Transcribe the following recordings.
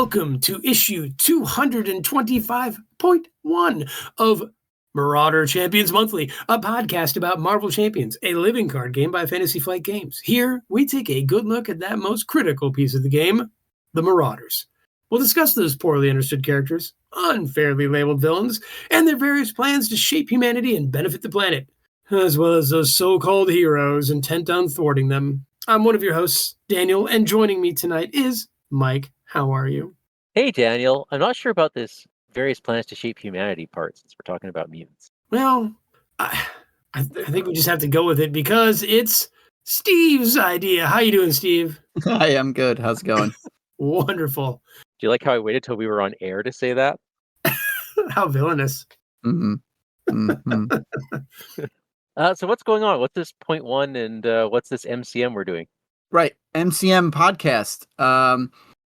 welcome to issue 225.1 of Marauder Champions Monthly, a podcast about Marvel Champions, a living card game by Fantasy Flight Games. Here, we take a good look at that most critical piece of the game, the Marauders. We'll discuss those poorly understood characters, unfairly labeled villains, and their various plans to shape humanity and benefit the planet, as well as those so-called heroes intent on thwarting them. I'm one of your hosts, Daniel, and joining me tonight is Mike. How are you? Hey, Daniel. I'm not sure about this various plans to shape humanity part since we're talking about mutants. Well, I think we just have to go with it because it's Steve's idea. How you doing, Steve? Hi, I'm good. How's it going? Wonderful. Do you like how I waited till we were on air to say that? How villainous. Mm-hmm. Mm-hmm. So what's going on? What's this point one and what's this MCM we're doing? Right. MCM podcast.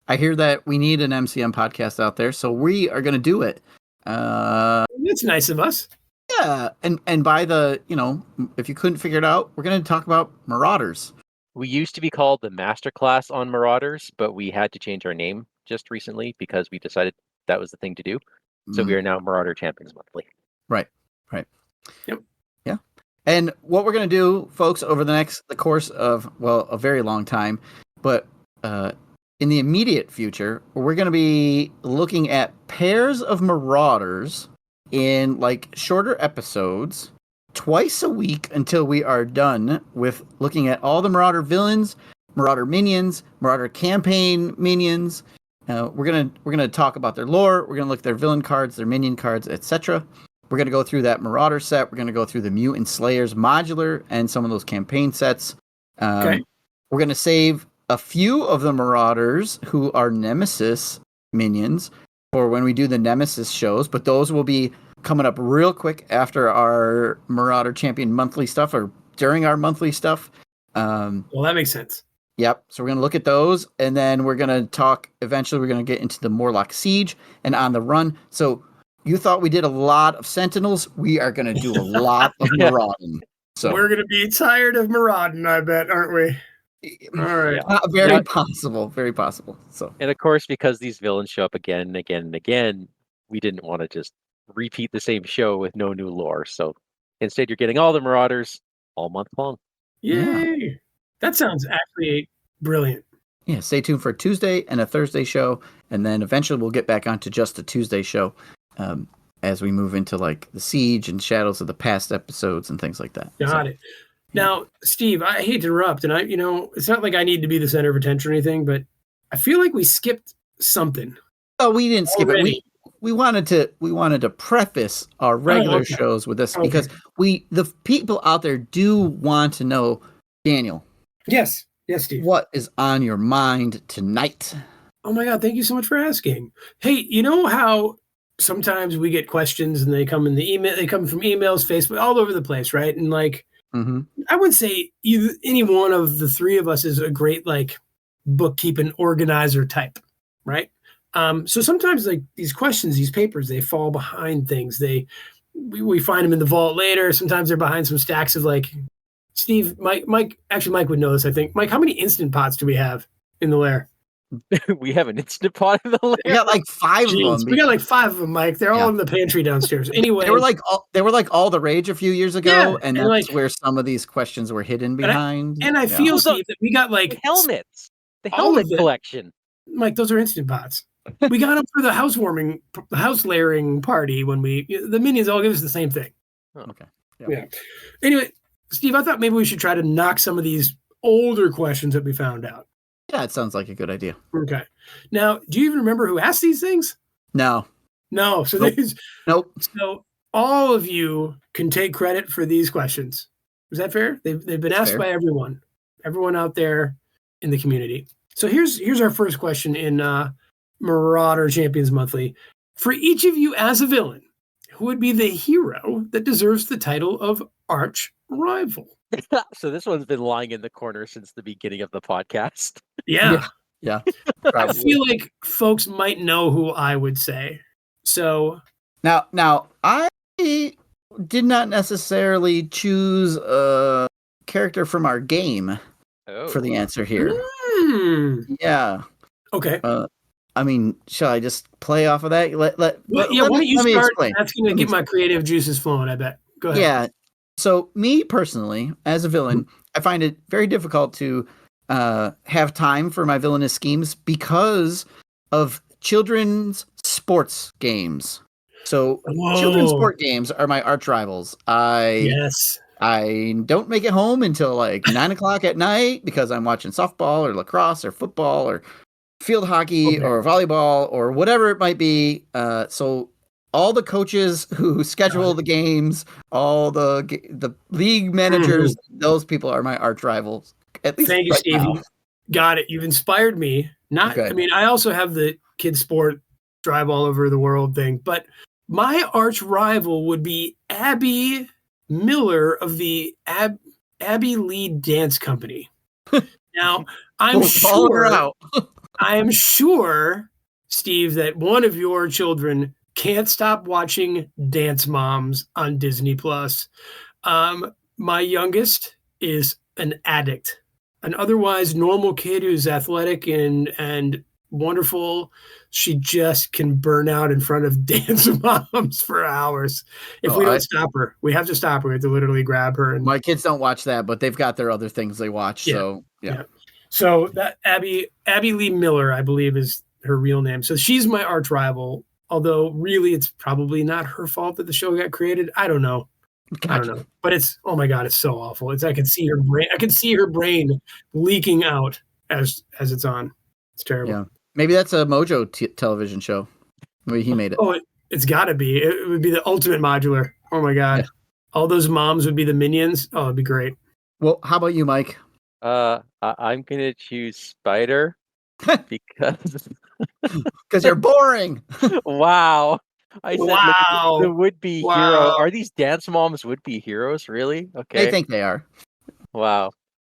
I hear that we need an MCM podcast out there, so we are going to do it. That's nice of us. Yeah. And by the, if you couldn't figure it out, we're going to talk about Marauders. We used to be called the Masterclass on Marauders, but we had to change our name just recently because we decided that was the thing to do. So we are now Marauder Champions Monthly. Right. Yep. Yeah. And what we're going to do, folks, over the course of, a very long time, but in the immediate future, we're going to be looking at pairs of Marauders in shorter episodes twice a week until we are done with looking at all the Marauder villains, Marauder minions, Marauder campaign minions. We're gonna talk about their lore. We're gonna look at their villain cards, their minion cards, etc. We're gonna go through that Marauder set. We're gonna go through the Mutant Slayers modular and some of those campaign sets. Okay. We're gonna save a few of the Marauders who are Nemesis minions for when we do the Nemesis shows, but those will be coming up real quick after our Marauder Champion Monthly stuff or during our monthly stuff. Well, that makes sense. Yep. So we're going to look at those, and then we're going to talk. Eventually, we're going to get into the Morlock Siege and On the Run. So you thought we did a lot of Sentinels. We are going to do a lot of Marauding. So we're going to be tired of Marauding, I bet, aren't we? All right. Very possible. Very possible. So, and of course, because these villains show up again and again and again, we didn't want to just repeat the same show with no new lore. So instead, you're getting all the Marauders all month long. Yay! Yeah. That sounds actually brilliant. Yeah, stay tuned for a Tuesday and a Thursday show, and then eventually we'll get back onto just a Tuesday show as we move into the Siege and Shadows of the Past episodes and things like that. Got it. Now, Steve, I hate to interrupt, and it's not like I need to be the center of attention or anything, but I feel like we skipped something. Oh, we didn't skip it. We wanted to preface our regular shows with this because the people out there do want to know, Daniel. Yes, Steve. What is on your mind tonight? Oh my God, thank you so much for asking. Hey, you know how sometimes we get questions and they come in the email, they come from emails, Facebook, all over the place, right? And I would say any one of the three of us is a great bookkeeping organizer type, right? So sometimes these questions, these papers, they fall behind things. We find them in the vault later. Sometimes they're behind some stacks of Steve, Mike would know this, I think. Mike, how many instant pots do we have in the lair? We have an instant pot in the lair. We got 5 of them. We got 5 of them, Mike. They're all in the pantry downstairs. Anyway, they were all the rage a few years ago, and that's where some of these questions were hidden behind. I feel, Steve, that we got helmets. The helmet collection. Mike, those are instant pots. We got them for the house layering party when the minions all give us the same thing. Oh, okay. Yeah. Anyway, Steve, I thought maybe we should try to knock some of these older questions that we found out. Yeah, it sounds like a good idea. Okay. Now, do you even remember who asked these things? No. So Nope. So all of you can take credit for these questions. Is that fair? They've been asked by everyone out there in the community. So here's our first question in Marauder Champions Monthly. For each of you as a villain, who would be the hero that deserves the title of arch rival? So this one's been lying in the corner since the beginning of the podcast. Yeah. I feel like folks might know who I would say. So now I did not necessarily choose a character from our game for the answer here. Mm. Yeah. Okay. I mean, shall I just play off of that? Why don't you let me start? explain. That's going to get my creative juices flowing, I bet. Go ahead. Yeah. So me personally, as a villain, I find it very difficult to have time for my villainous schemes because of children's sports games. So children's sport games are my arch rivals. I don't make it home until like 9:00 at night because I'm watching softball or lacrosse or football or field hockey or volleyball or whatever it might be. So all the coaches who schedule the games, all the league managers, those people are my arch rivals. At least Thank you, Steve. Now. Got it. You've inspired me. I mean, I also have the kids sport drive all over the world thing, but my arch rival would be Abby Miller of the Abby Lee Dance Company. Now, I am sure, Steve, that one of your children can't stop watching Dance Moms on Disney Plus. My youngest is an addict, an otherwise normal kid who's athletic and wonderful. She just can burn out in front of Dance Moms for hours. If we don't stop her, we have to stop her. We have to literally grab her. And my kids don't watch that, but they've got their other things they watch. Yeah. So yeah. So that Abby Lee Miller, I believe, is her real name. So she's my arch rival. Although really, it's probably not her fault that the show got created. I don't know. Gotcha. I don't know. But it's, oh my God, it's so awful. I can see her brain. I can see her brain leaking out as it's on. It's terrible. Yeah. Maybe that's a Mojo television show. Maybe he made it. Oh, it's got to be. It would be the ultimate modular. Oh my God. Yeah. All those moms would be the minions. Oh, it'd be great. Well, how about you, Mike? I'm going to choose Spider because you're boring. Wow. I said the would-be hero. Are these Dance Moms would-be heroes, really? Okay. They think they are. Wow.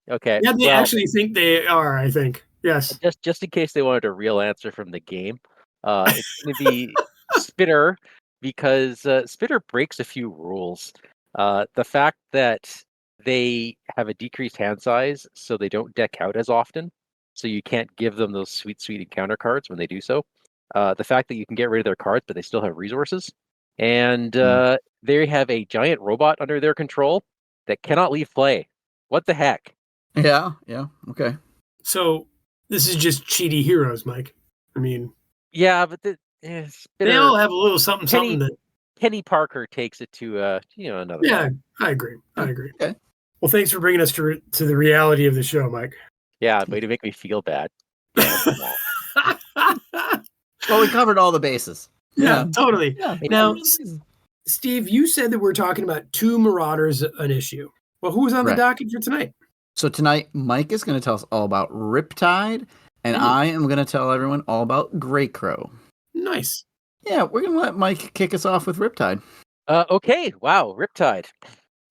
Okay. Yeah, they actually think they are, I think. Yes. Just in case they wanted a real answer from the game, it's going to be Spitter because Spitter breaks a few rules. The fact that they have a decreased hand size, so they don't deck out as often. So you can't give them those sweet encounter cards when they do so. The fact that you can get rid of their cards, but they still have resources. And they have a giant robot under their control that cannot leave play. What the heck? Yeah, okay. So this is just cheaty heroes, Mike. I mean... Yeah, but they all have a little something that... Kenny Parker takes it to another level. I agree. Okay. Well, thanks for bringing us to the reality of the show, Mike. Yeah, way to make me feel bad. Well, we covered all the bases. Yeah, totally. Yeah. Now, Steve, you said that we're talking about two Marauders an issue. Well, who's on the docket for tonight? So tonight, Mike is going to tell us all about Riptide, and I am going to tell everyone all about Greycrow. Nice. Yeah, we're going to let Mike kick us off with Riptide. Okay, wow, Riptide.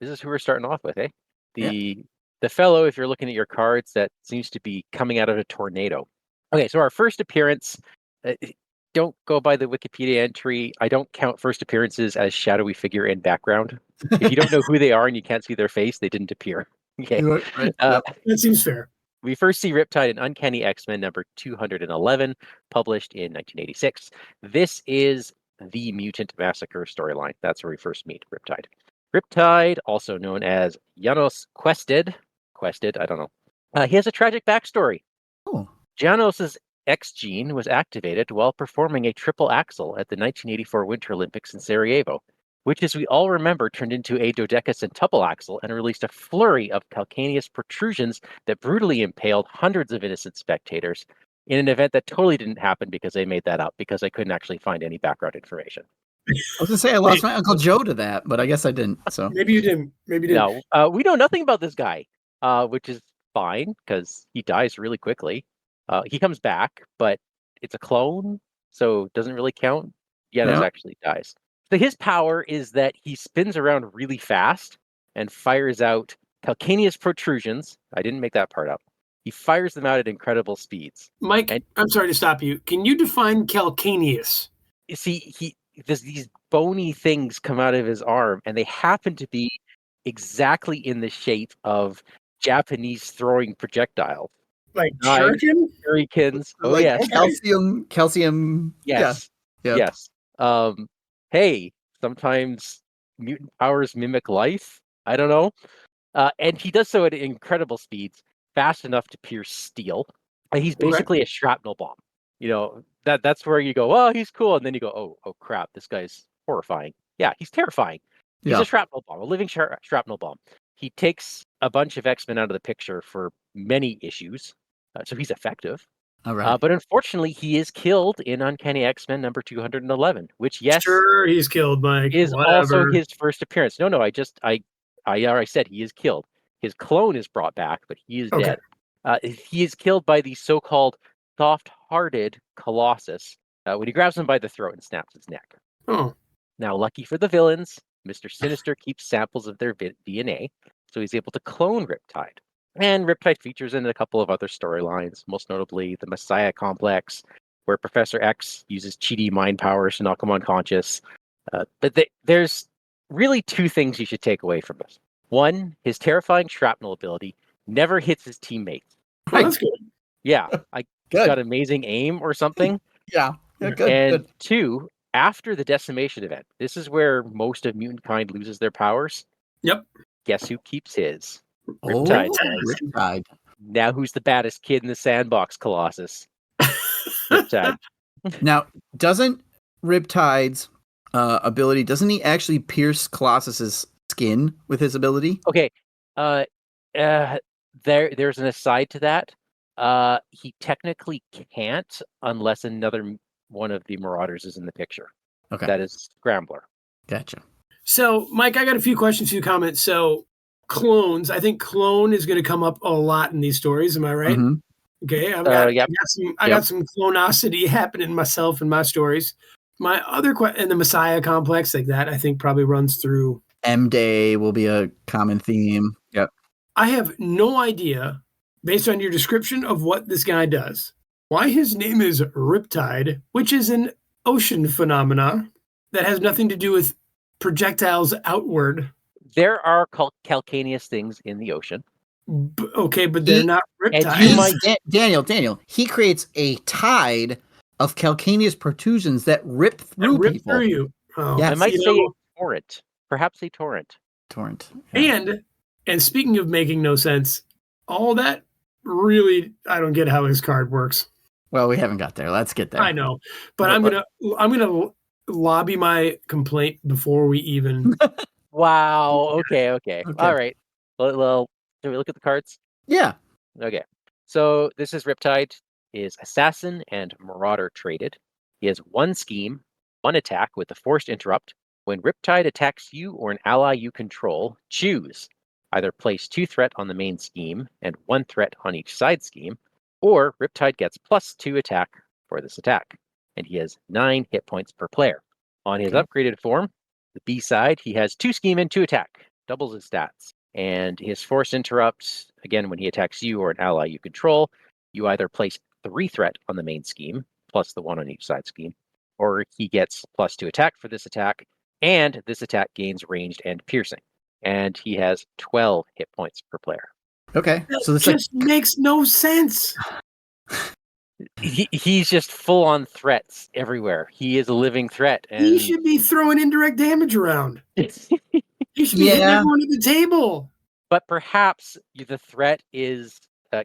This is who we're starting off with, eh? The fellow, if you're looking at your cards, that seems to be coming out of a tornado. Okay, so our first appearance, don't go by the Wikipedia entry. I don't count first appearances as shadowy figure in background. If you don't know who they are and you can't see their face, they didn't appear. Okay, that seems fair. We first see Riptide in Uncanny X-Men number 211, published in 1986. This is the Mutant Massacre storyline. That's where we first meet Riptide. Riptide, also known as Janos Quested, I don't know. He has a tragic backstory. Oh. Janos's X gene was activated while performing a triple axel at the 1984 Winter Olympics in Sarajevo, which, as we all remember, turned into a dodecacentuple axel and released a flurry of calcaneus protrusions that brutally impaled hundreds of innocent spectators in an event that totally didn't happen because they made that up, because I couldn't actually find any background information. I was going to say I lost my Uncle Joe to that, but I guess I didn't. So Maybe you didn't. No, we know nothing about this guy, which is fine because he dies really quickly. He comes back, but it's a clone, so it doesn't really count. Janos actually dies. So his power is that he spins around really fast and fires out calcaneus protrusions. I didn't make that part up. He fires them out at incredible speeds. Mike, I'm sorry to stop you. Can you define calcaneus? You see, there's these bony things come out of his arm, and they happen to be exactly in the shape of Japanese throwing projectiles. Like 9 shuriken? shurikens. Oh, like yes. calcium. Yes. Yeah. Yes. Hey, sometimes mutant powers mimic life. I don't know. And he does so at incredible speeds, fast enough to pierce steel. And he's basically a shrapnel bomb. That's where you go, oh, he's cool. And then you go, oh crap, this guy's horrifying. Yeah, he's terrifying. He's a shrapnel bomb, a living shrapnel bomb. He takes a bunch of X-Men out of the picture for many issues. So he's effective. All right. But unfortunately, he is killed in Uncanny X-Men number 211, which, yes, sure, he's killed, Mike. is Whatever. also his first appearance. No, I said he is killed. His clone is brought back, but he is dead. He is killed by the so-called soft-hearted Colossus when he grabs him by the throat and snaps his neck. Oh. Now, lucky for the villains, Mr. Sinister keeps samples of their DNA, so he's able to clone Riptide. And Riptide features in a couple of other storylines, most notably the Messiah Complex, where Professor X uses cheaty mind powers to knock him unconscious. But there's really two things you should take away from this. One, his terrifying shrapnel ability never hits his teammates. Oh, that's good. Yeah, he's got amazing aim or something. Yeah, good. And good. two, after the decimation event, this is where most of mutant kind loses their powers. Yep. Guess who keeps his? Riptide. Riptide. Now who's the baddest kid in the sandbox, Colossus? Riptide. Now, doesn't Riptide's ability, doesn't he actually pierce Colossus's skin with his ability? Okay. There's an aside to that. He technically can't unless another one of the Marauders is in the picture. Okay. That is Scrambler. Gotcha. So, Mike, I got a few questions, few comments. So, clones. I think clone is going to come up a lot in these stories. Am I right? Mm-hmm. Okay. Yep. I got some clonosity happening myself in my stories. My other question, and the Messiah Complex, like that, I think probably runs through. M-Day will be a common theme. Yep. I have no idea, based on your description of what this guy does, why his name is Riptide, which is an ocean phenomena that has nothing to do with projectiles outward. There are calcaneous things in the ocean. Okay, but they're not riptides. Daniel, he creates a tide of calcaneous protrusions that rip through people. Through you. Oh, yes. I might say a torrent. Perhaps a torrent. Yeah. And speaking of making no sense, all that really, I don't get how his card works. Well, we haven't got there. Let's get there. I know, but I'm gonna lobby my complaint before we even. Wow. Okay. All right. Well, can we look at the cards? Yeah. Okay. So this is Riptide. Is Assassin and Marauder traded. He has one scheme, one attack with a forced interrupt. When Riptide attacks you or an ally you control, choose. Either place 2 threat on the main scheme and 1 threat on each side scheme, or Riptide gets +2 attack for this attack. And he has 9 hit points per player. On his upgraded form, the B side, he has 2 scheme and 2 attack, doubles his stats. And his force interrupt, again, when he attacks you or an ally you control, you either place 3 threat on the main scheme, plus the 1 on each side scheme, or he gets +2 attack for this attack, and this attack gains ranged and piercing. And he has 12 hit points per player. Okay. So this just makes no sense. He's just full on threats everywhere. He is a living threat. And he should be throwing indirect damage around. He should be hitting everyone at the table. But perhaps the threat is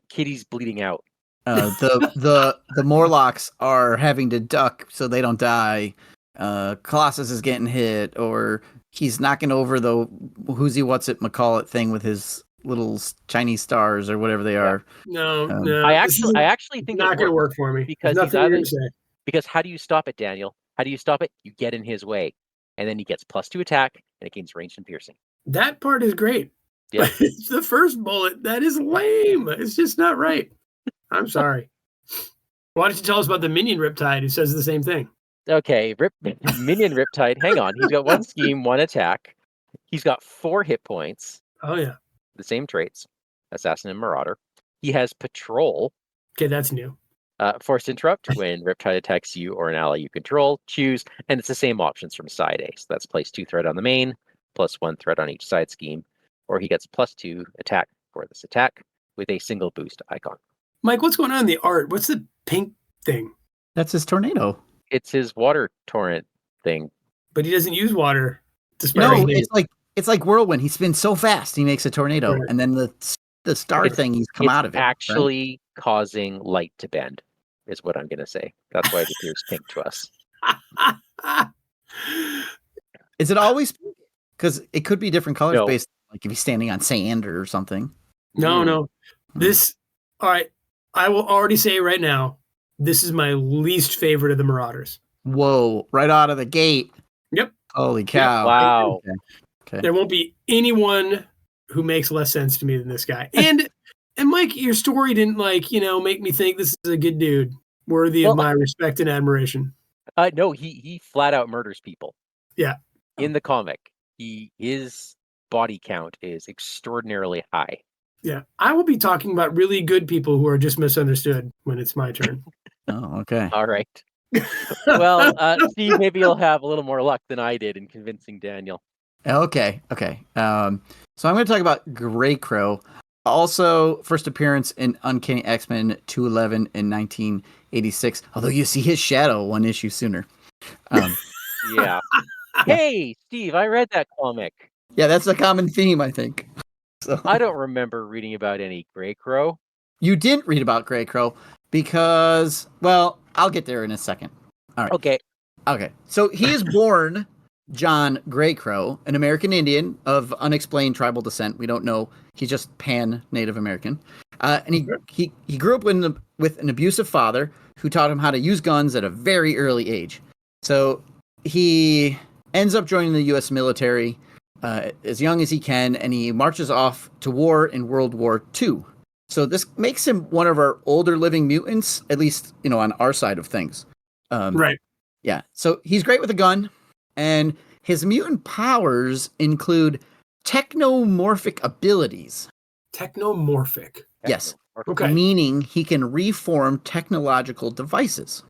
Kitty's bleeding out. The Morlocks are having to duck so they don't die. Colossus is getting hit, or he's knocking over the what's-it-McCall-it thing with his little Chinese stars or whatever they are. No. I actually think it's not going to work for me. Because because how do you stop it, Daniel? How do you stop it? You get in his way, and then he gets +2 attack, and it gains ranged and piercing. That part is great. Yeah. It's the first bullet. That is lame. It's just not right. I'm sorry. Why don't you tell us about the minion Riptide who says the same thing? Okay, minion Riptide. Hang on. He's got 1 scheme, 1 attack. He's got 4 hit points. Oh, yeah. The same traits, Assassin and Marauder. He has Patrol. Okay, that's new. Forced Interrupt. When Riptide attacks you or an ally you control, choose. And it's the same options from side A. So that's place 2 threat on the main, +1 threat on each side scheme. Or he gets +2 attack for this attack with a single boost icon. Mike, what's going on in the art? What's the pink thing? That's his tornado. It's his water torrent thing. But he doesn't use water. No, it's like Whirlwind. He spins so fast, he makes a tornado, right. and then the star thing he's come out of it. Actually, causing light to bend is what I'm going to say. That's why it appears pink to us. Is it always pink? Because it could be different colors based, like if he's standing on sand or something. No. All right. I will already say right now, this is my least favorite of the Marauders. Whoa! Right out of the gate. Yep. Holy cow! Yep. Wow. Okay. There won't be anyone who makes less sense to me than this guy. And Mike, your story didn't make me think this is a good dude, worthy of my respect and admiration. No, he flat out murders people. Yeah. In the comic, his body count is extraordinarily high. Yeah. I will be talking about really good people who are just misunderstood when it's my turn. Oh, okay. All right. Well, Steve, maybe you'll have a little more luck than I did in convincing Daniel. Okay. So I'm going to talk about Greycrow. Also, first appearance in Uncanny X-Men 211 in 1986. Although you see his shadow one issue sooner. Yeah. Hey, Steve, I read that comic. Yeah, that's a common theme, I think. So. I don't remember reading about any Greycrow. You didn't read about Greycrow because, well, I'll get there in a second. All right. Okay. So he is born John Greycrow, an American Indian of unexplained tribal descent. We don't know. He's just pan-Native American. And he grew up with an abusive father who taught him how to use guns at a very early age. So he ends up joining the U.S. military as young as he can, and he marches off to war in World War II. So this makes him one of our older living mutants, at least, on our side of things. Right. Yeah. So he's great with a gun, and his mutant powers include technomorphic abilities. Technomorphic? Yes. Okay. Meaning he can reform technological devices.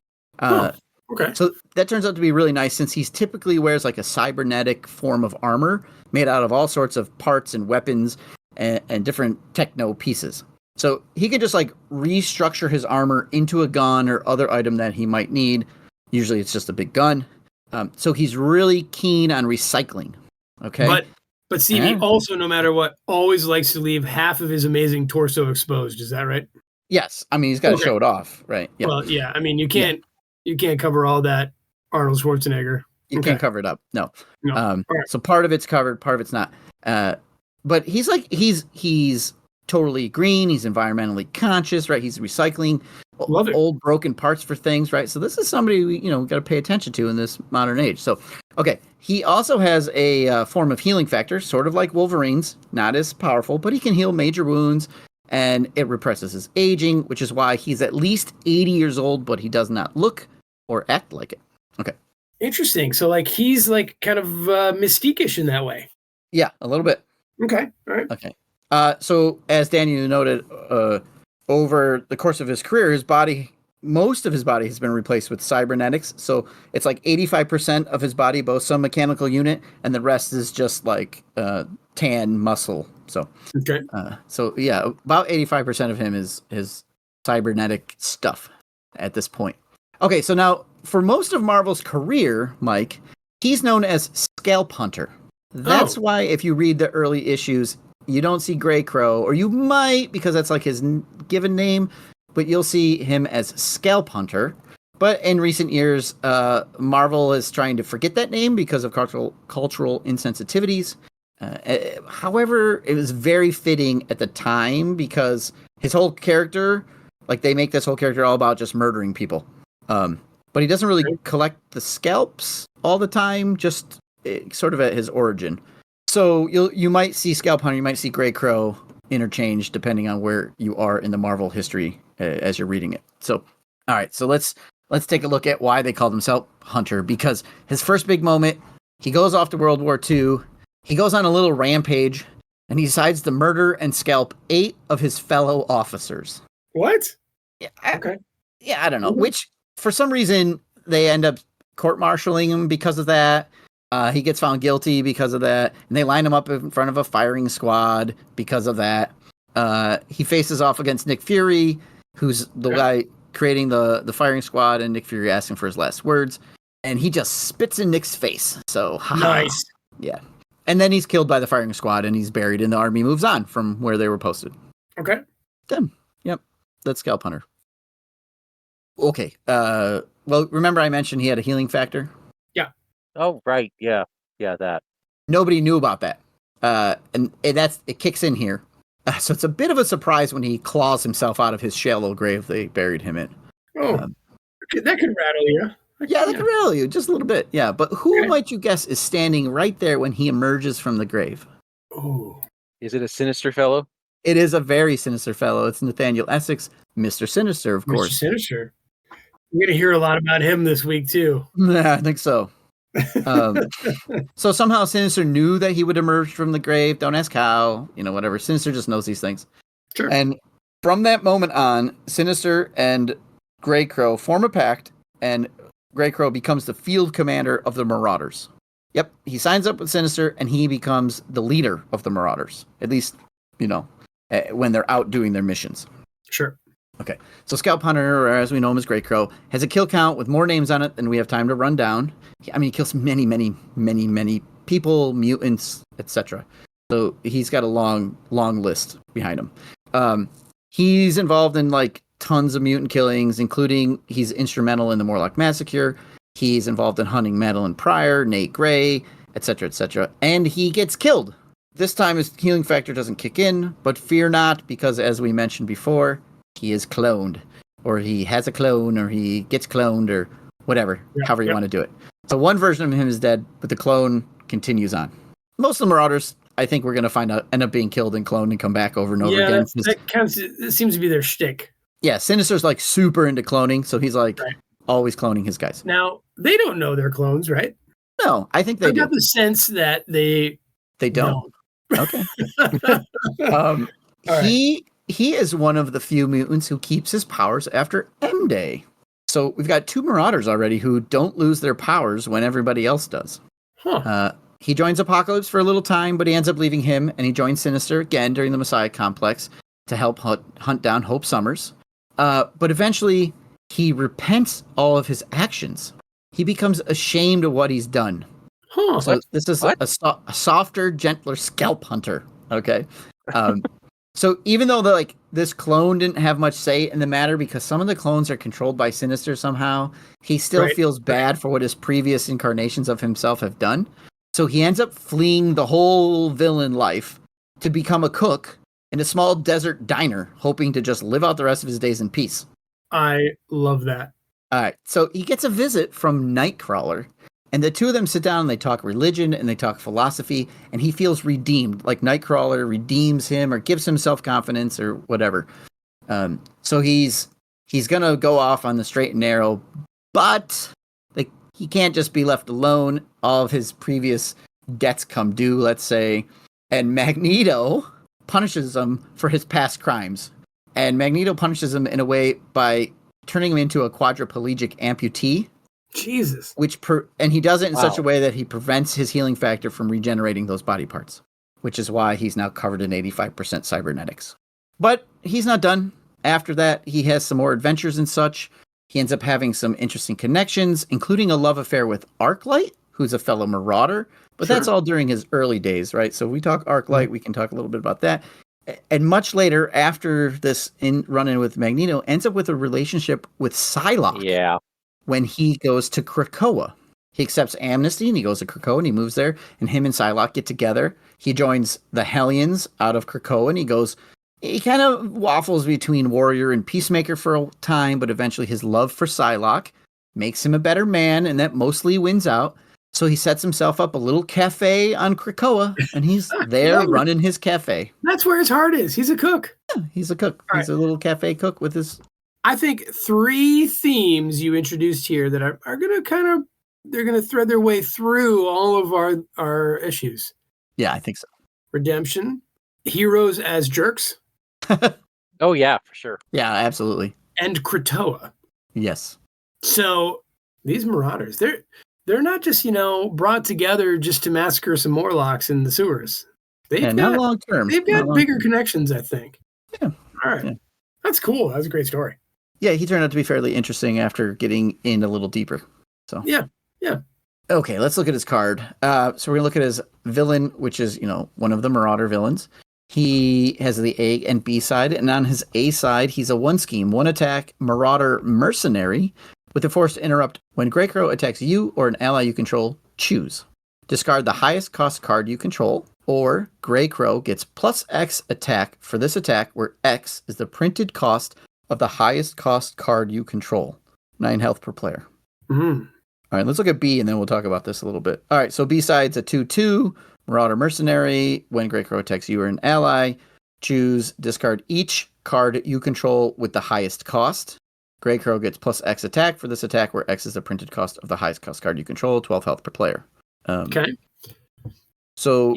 Okay. So that turns out to be really nice since he typically wears like a cybernetic form of armor made out of all sorts of parts and weapons and different techno pieces. So he can just like restructure his armor into a gun or other item that he might need. Usually it's just a big gun. So he's really keen on recycling. Okay. But Steve, he also, no matter what, always likes to leave half of his amazing torso exposed. Is that right? Yes. I mean, he's got to show it off, right? Yeah. Well, yeah. I mean, you can't cover all that Arnold Schwarzenegger. You can't cover it up. No. Right. So part of it's covered, part of it's not. But he's totally green. He's environmentally conscious, right? He's recycling old broken parts for things, right? So this is somebody we got to pay attention to in this modern age. So, okay. He also has a form of healing factor, sort of like Wolverine's, not as powerful, but he can heal major wounds, and it represses his aging, which is why he's at least 80 years old, but he does not look or act like it. Okay. Interesting. So, he's kind of mystique-ish in that way. Yeah, a little bit. Okay. All right. Okay. So, as Daniel noted, over the course of his career, most of his body has been replaced with cybernetics. So it's like 85% of his body boasts some mechanical unit, and the rest is just like tan muscle. So, okay. So yeah, about 85% of him is cybernetic stuff at this point. Okay, so now for most of Marvel's career, Mike, he's known as Scalp Hunter. That's why if you read the early issues, you don't see Greycrow, or you might because that's like his given name, but you'll see him as Scalp Hunter. But in recent years, Marvel is trying to forget that name because of cultural insensitivities. However, it was very fitting at the time because his whole character, they make this whole character all about just murdering people. But he doesn't really collect the scalps all the time, just sort of at his origin. So you might see Scalp Hunter, you might see Greycrow interchange depending on where you are in the Marvel history as you're reading it. So, all right, so let's take a look at why they called him Scalp Hunter, because his first big moment, he goes off to World War II, he goes on a little rampage, and he decides to murder and scalp 8 of his fellow officers. What? Yeah, I don't know, which for some reason they end up court-martialing him because of that. He gets found guilty because of that, and they line him up in front of a firing squad because of that. He faces off against Nick Fury. who's the guy creating the firing squad, and Nick Fury asking for his last words, and he just spits in Nick's face. So nice. Yeah. And then he's killed by the firing squad, and he's buried, and the army moves on from where they were posted. Okay. Done. Yep. That's Scalp Hunter. Okay. Well, remember I mentioned he had a healing factor? Yeah. Oh, right. Yeah. Yeah, that. Nobody knew about that. And it kicks in here. So it's a bit of a surprise when he claws himself out of his shallow grave they buried him in. Oh, that could rattle you. Yeah, that could rattle you just a little bit. Yeah, but who might you guess is standing right there when he emerges from the grave? Oh. Is it a sinister fellow? It is a very sinister fellow. It's Nathaniel Essex, Mr. Sinister, of course. Mr. Sinister. We're going to hear a lot about him this week, too. Yeah, I think so. So somehow Sinister knew that he would emerge from the grave. Don't ask how, whatever. Sinister just knows these things. Sure. And from that moment on, Sinister and Greycrow form a pact, and Greycrow becomes the field commander of the Marauders. Yep, he signs up with Sinister, and he becomes the leader of the Marauders. At least, when they're out doing their missions. Sure. Okay, so Scalp Hunter, or as we know him as Greycrow, has a kill count with more names on it than we have time to run down. He kills many, many, many, many people, mutants, etc. So he's got a long, long list behind him. He's involved in tons of mutant killings, including he's instrumental in the Morlock Massacre. He's involved in hunting Madeline Pryor, Nate Gray, etc., etc. And he gets killed. This time his healing factor doesn't kick in, but fear not, because as we mentioned before, he is cloned, or he has a clone, or he gets cloned, or whatever, however you want to do it. So one version of him is dead, but the clone continues on. Most of the Marauders, I think we're going to find out, end up being killed and cloned and come back over and over again. That counts. It seems to be their shtick. Yeah, Sinister's super into cloning, so he's always cloning his guys. Now, they don't know they're clones, right? No, I think they do. I got the sense that they don't. Okay. He is one of the few mutants who keeps his powers after M-Day. So we've got 2 Marauders already who don't lose their powers when everybody else does. Huh. He joins Apocalypse for a little time, but he ends up leaving him, and he joins Sinister again during the Messiah Complex to help hunt down Hope Summers. But eventually, he repents all of his actions. He becomes ashamed of what he's done. Huh. So this is a softer, gentler Scalp Hunter. Okay. So even though this clone didn't have much say in the matter, because some of the clones are controlled by Sinister somehow, he still feels bad for what his previous incarnations of himself have done. So he ends up fleeing the whole villain life to become a cook in a small desert diner, hoping to just live out the rest of his days in peace. I love that. All right. So he gets a visit from Nightcrawler. And the two of them sit down and they talk religion and they talk philosophy, and he feels redeemed, like Nightcrawler redeems him or gives him self-confidence or whatever. So he's going to go off on the straight and narrow, but he can't just be left alone. All of his previous debts come due, let's say, and Magneto punishes him for his past crimes. And Magneto punishes him in a way by turning him into a quadriplegic amputee. Jesus. And he does it in such a way that he prevents his healing factor from regenerating those body parts, which is why he's now covered in 85% cybernetics. But he's not done. After that, he has some more adventures and such. He ends up having some interesting connections, including a love affair with Arclight, who's a fellow Marauder. But that's all during his early days, right? So we talk Arclight, we can talk a little bit about that. And much later, after this run-in with Magneto, ends up with a relationship with Psylocke. Yeah. When he goes to Krakoa. He accepts amnesty and he goes to Krakoa and he moves there, and him and Psylocke get together. He joins the Hellions out of Krakoa, and he kind of waffles between warrior and peacemaker for a time, but eventually his love for Psylocke makes him a better man, and that mostly wins out. So he sets himself up a little cafe on Krakoa, and he's there running his cafe. That's where his heart is. He's a cook. Yeah, he's a cook. He's a little cafe cook with his... I think 3 themes you introduced here that are going to they're going to thread their way through all of our issues. Yeah, I think so. Redemption, heroes as jerks. Oh, yeah, for sure. Yeah, absolutely. And Krakoa. Yes. So these Marauders, they're not just, brought together just to massacre some Morlocks in the sewers. Not long term. They've got bigger connections, I think. Yeah. All right. Yeah. That's cool. That was a great story. Yeah, he turned out to be fairly interesting after getting in a little deeper. So yeah. Okay, let's look at his card. So we're gonna look at his villain, which is one of the Marauder villains. He has the A and B side, and on his A side, he's a 1 scheme, 1 attack Marauder mercenary with the force to interrupt. When Greycrow attacks you or an ally you control, choose. Discard the highest cost card you control, or Greycrow gets plus X attack for this attack, where X is the printed cost of the highest cost card you control. 9 health per player. Mm-hmm. All right, let's look at B, and then we'll talk about this a little bit. All right, so B side's a 2/2 Marauder mercenary. When Greycrow attacks you or an ally, choose discard each card you control with the highest cost. Greycrow gets plus X attack for this attack, where X is the printed cost of the highest cost card you control. 12 health per player. Okay. So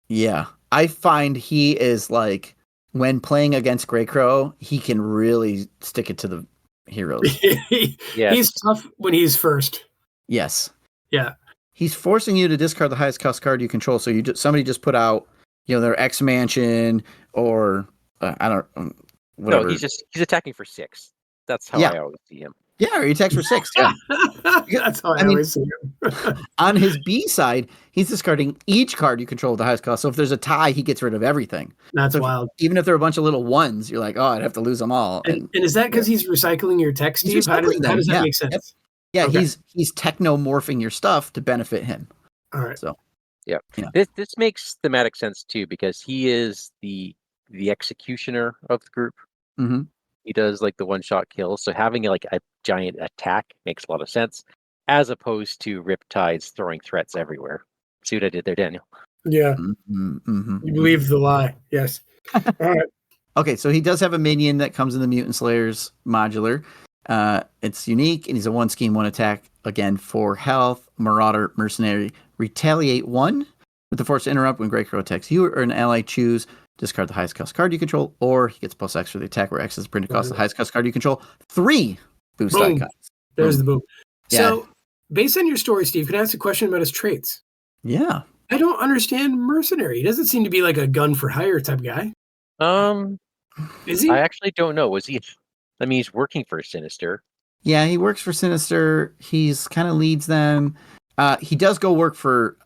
yeah, I find he is like, when playing against Greycrow, he can really stick it to the heroes. He's tough when he's first. Yes. Yeah. He's forcing you to discard the highest cost card you control. So somebody just put out, their X Mansion or I don't whatever. No, he's attacking for 6. That's how I always see him. Yeah, or he attacks for 6. Yeah. That's how I always see him. On his B side, he's discarding each card you control with the highest cost. So if there's a tie, he gets rid of everything. That's wild. Even if there are a bunch of little ones, you're like, oh, I'd have to lose them all. And is that because he's recycling your tech, Steve? How does that make sense? Yep. Yeah, okay. He's technomorphing your stuff to benefit him. All right. So, yeah. This makes thematic sense too, because he is the executioner of the group. Mm-hmm. He does like the one-shot kills, so having like a giant attack makes a lot of sense, as opposed to Riptides throwing threats everywhere. See what I did there, Daniel? Yeah. Mm-hmm. You believe the lie. Yes. All right. Okay, so he does have a minion that comes in the Mutant Slayers modular. It's unique, and he's a 1 scheme, 1 attack. Again, 4 health. Marauder mercenary. Retaliate 1 with the force to interrupt. When Greycrow attacks you or an ally, choose. Discard the highest cost card you control, or he gets plus X for the attack, where X is the printed cost of the highest cost card you control. 3 boost icons. There's the boom. Yeah. So, based on your story, Steve, can I ask a question about his traits? Yeah. I don't understand mercenary. He doesn't seem to be like a gun for hire type guy. Is he? I actually don't know. Was he? I mean, he's working for Sinister. Yeah, he works for Sinister. He's kind of leads them. He does go work for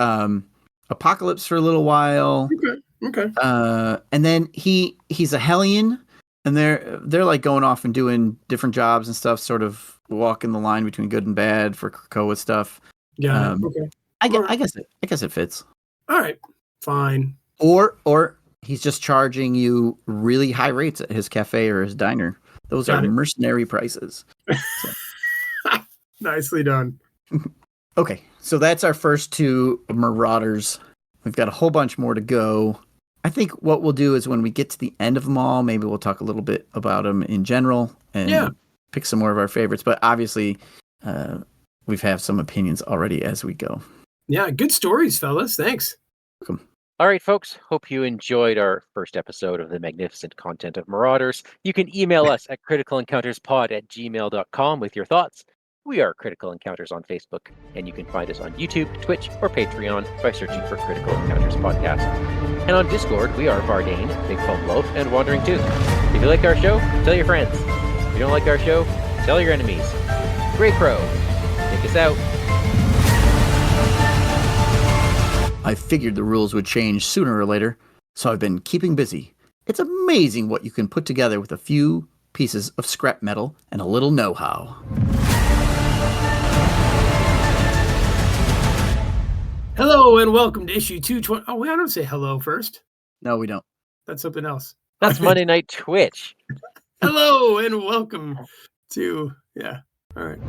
Apocalypse for a little while. Okay. And then he's a Hellion, and they're like going off and doing different jobs and stuff, sort of walking the line between good and bad for Krakoa stuff. Yeah. Okay. I guess it fits. All right. Fine. Or he's just charging you really high rates at his cafe or his diner. Those are mercenary prices. So. Nicely done. Okay, so that's our first 2 Marauders. We've got a whole bunch more to go. I think what we'll do is when we get to the end of them all, maybe we'll talk a little bit about them in general and pick some more of our favorites. But obviously, we've have some opinions already as we go. Yeah, good stories, fellas. Thanks. Welcome. All right, folks. Hope you enjoyed our first episode of the magnificent content of Marauders. You can email us at criticalencounterspod@gmail.com with your thoughts. We are Critical Encounters on Facebook, and you can find us on YouTube, Twitch, or Patreon by searching for Critical Encounters Podcast. And on Discord, we are Vardane, Big Foam Loaf, and Wandering Tooth. If you like our show, tell your friends. If you don't like our show, tell your enemies. Greycrow, take us out. I figured the rules would change sooner or later, so I've been keeping busy. It's amazing what you can put together with a few pieces of scrap metal and a little know-how. Hello and welcome to issue 220. Oh, wait, I don't say hello first. No, we don't. That's something else. That's Monday Night Twitch. Hello and welcome to, all right.